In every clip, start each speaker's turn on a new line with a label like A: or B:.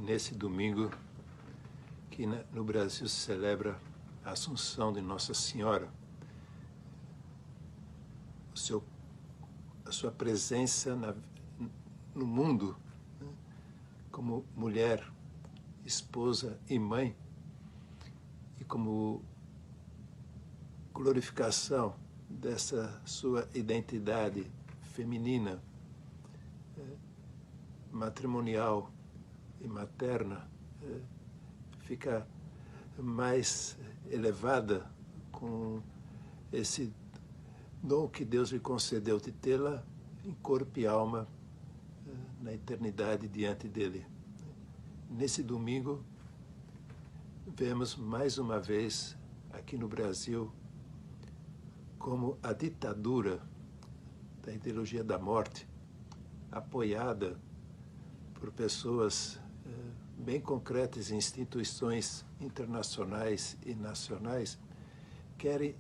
A: nesse domingo que no Brasil se celebra a Assunção de Nossa Senhora. A sua presença no mundo, né, como mulher, esposa e mãe, e como glorificação dessa sua identidade feminina, matrimonial e materna, fica mais elevada com esse dom que Deus lhe concedeu de tê-la em corpo e alma na eternidade diante dele. Nesse domingo, vemos mais uma vez aqui no Brasil como a ditadura da ideologia da morte, apoiada por pessoas bem concretas em instituições internacionais e nacionais, querem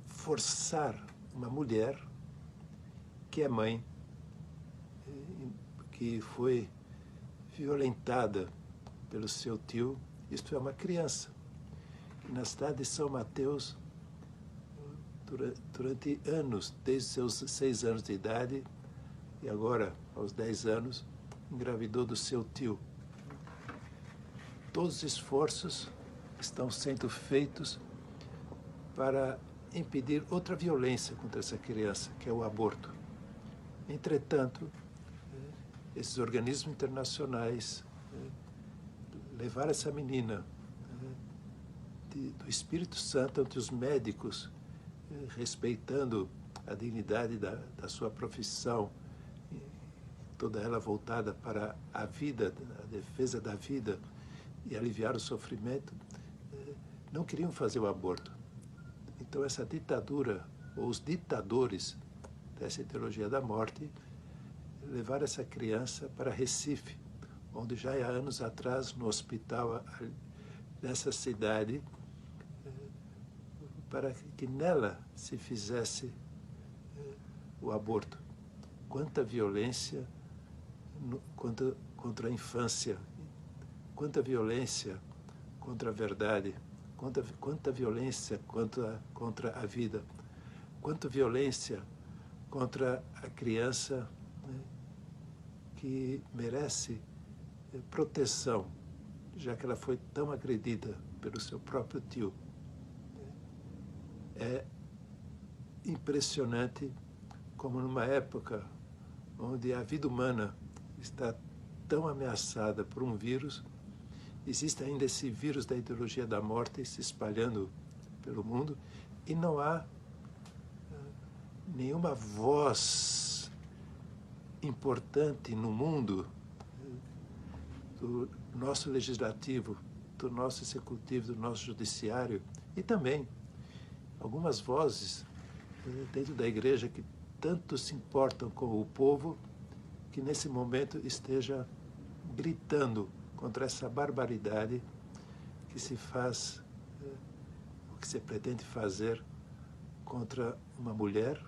A: forçar uma mulher que é mãe, que foi violentada pelo seu tio, isto é, uma criança, que na cidade de São Mateus, durante anos, desde seus 6 anos de idade, e agora, aos 10 anos, engravidou do seu tio. Todos os esforços estão sendo feitos para impedir outra violência contra essa criança, que é o aborto. Entretanto, esses organismos internacionais levaram essa menina do Espírito Santo ante os médicos, respeitando a dignidade da sua profissão, toda ela voltada para a vida, a defesa da vida e aliviar o sofrimento, não queriam fazer o aborto. Então essa ditadura, ou os ditadores dessa ideologia da morte, levaram essa criança para Recife, onde já há anos atrás, no hospital dessa cidade, para que nela se fizesse o aborto. Quanta violência contra a infância, quanta violência contra a verdade, quanta violência contra a vida, quanta violência contra a criança, né, que merece proteção, já que ela foi tão agredida pelo seu próprio tio. É impressionante como numa época onde a vida humana está tão ameaçada por um vírus, existe ainda esse vírus da ideologia da morte se espalhando pelo mundo e não há nenhuma voz importante no mundo do nosso legislativo, do nosso executivo, do nosso judiciário e também algumas vozes dentro da igreja que tanto se importam com o povo, que nesse momento esteja gritando contra essa barbaridade que se faz, o que se pretende fazer contra uma mulher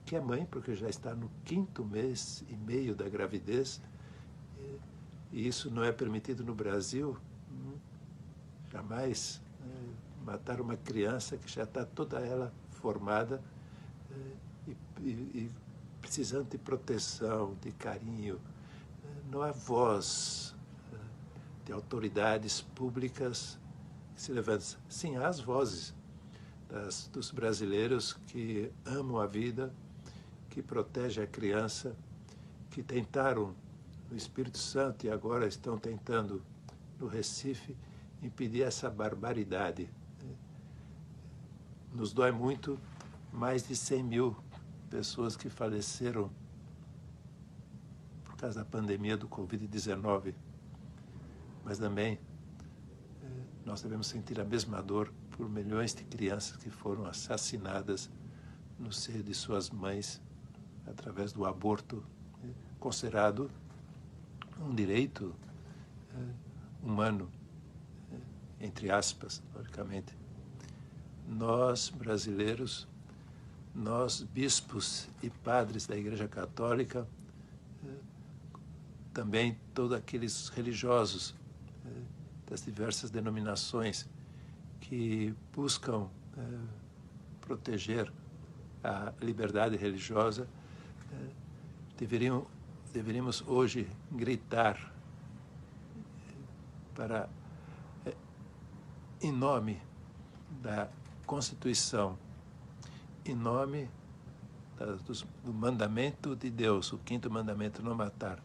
A: que é mãe, porque já está no 5º mês e meio da gravidez, e isso não é permitido no Brasil, jamais matar uma criança que já está toda ela formada e precisando de proteção, de carinho. Não há voz de autoridades públicas que se levantam. Sim, há as vozes dos brasileiros que amam a vida, que protegem a criança, que tentaram no Espírito Santo e agora estão tentando no Recife impedir essa barbaridade. Nos dói muito mais de 100.000 pessoas que faleceram por causa da pandemia do Covid-19. Mas também nós devemos sentir a mesma dor por milhões de crianças que foram assassinadas no seio de suas mães através do aborto, considerado um direito humano, entre aspas, logicamente. Nós, brasileiros, nós, bispos e padres da Igreja Católica, também todos aqueles religiosos das diversas denominações que buscam proteger a liberdade religiosa, deveríamos hoje gritar para, em nome da Constituição, em nome do mandamento de Deus, o quinto mandamento, não matar,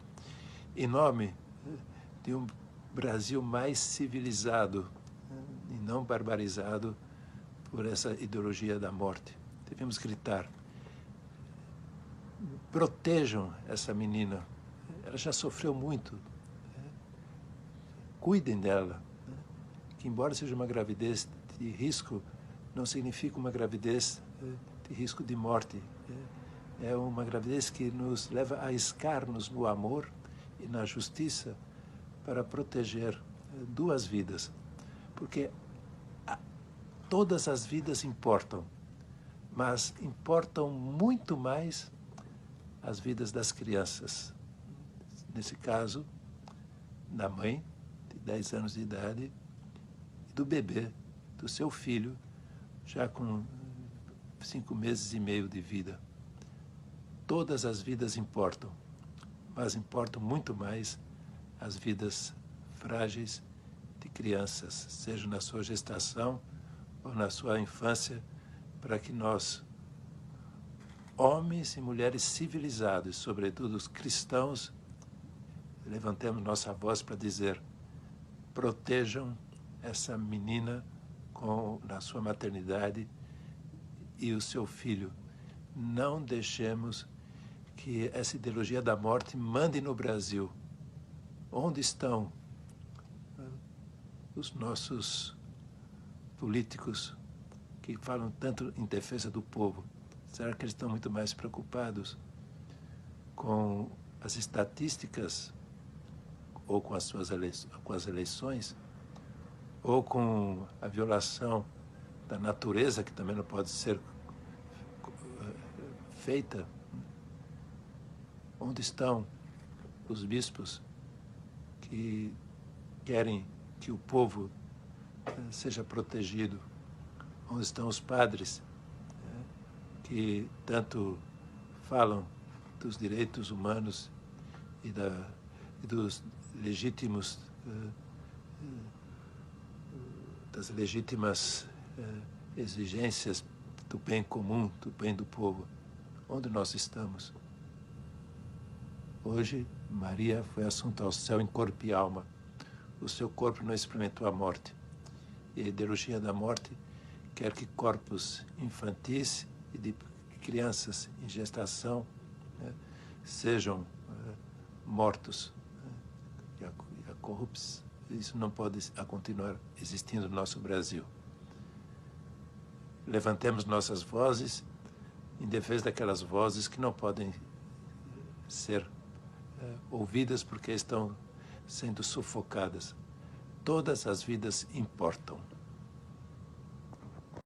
A: em nome de um Brasil mais civilizado e não barbarizado por essa ideologia da morte. Devemos gritar: protejam essa menina, ela já sofreu muito, cuidem dela, que embora seja uma gravidez de risco, não significa uma gravidez de risco de morte. É uma gravidez que nos leva a arriscar-nos no amor e na justiça para proteger duas vidas, porque todas as vidas importam, mas importam muito mais as vidas das crianças. Nesse caso, da mãe, de 10 anos de idade, e do bebê, do seu filho, já com 5 meses e meio de vida. Todas as vidas importam, mas importam muito mais as vidas frágeis de crianças, seja na sua gestação ou na sua infância, para que nós, homens e mulheres civilizados, sobretudo os cristãos, levantemos nossa voz para dizer: protejam essa menina na sua maternidade e o seu filho. Não deixemos que essa ideologia da morte mande no Brasil. Onde estão os nossos políticos que falam tanto em defesa do povo? Será que eles estão muito mais preocupados com as estatísticas, ou com as eleições, ou com a violação da natureza, que também não pode ser feita? Onde estão os bispos que querem que o povo seja protegido? Onde estão os padres que tanto falam dos direitos humanos e dos legítimos, das legítimas exigências do bem comum, do bem do povo? Onde nós estamos? Hoje, Maria foi assunta ao céu em corpo e alma. O seu corpo não experimentou a morte. E a ideologia da morte quer que corpos infantis e de crianças em gestação sejam mortos. E a corrupção, isso não pode continuar existindo no nosso Brasil. Levantemos nossas vozes em defesa daquelas vozes que não podem ser ouvidas porque estão sendo sufocadas. Todas as vidas importam.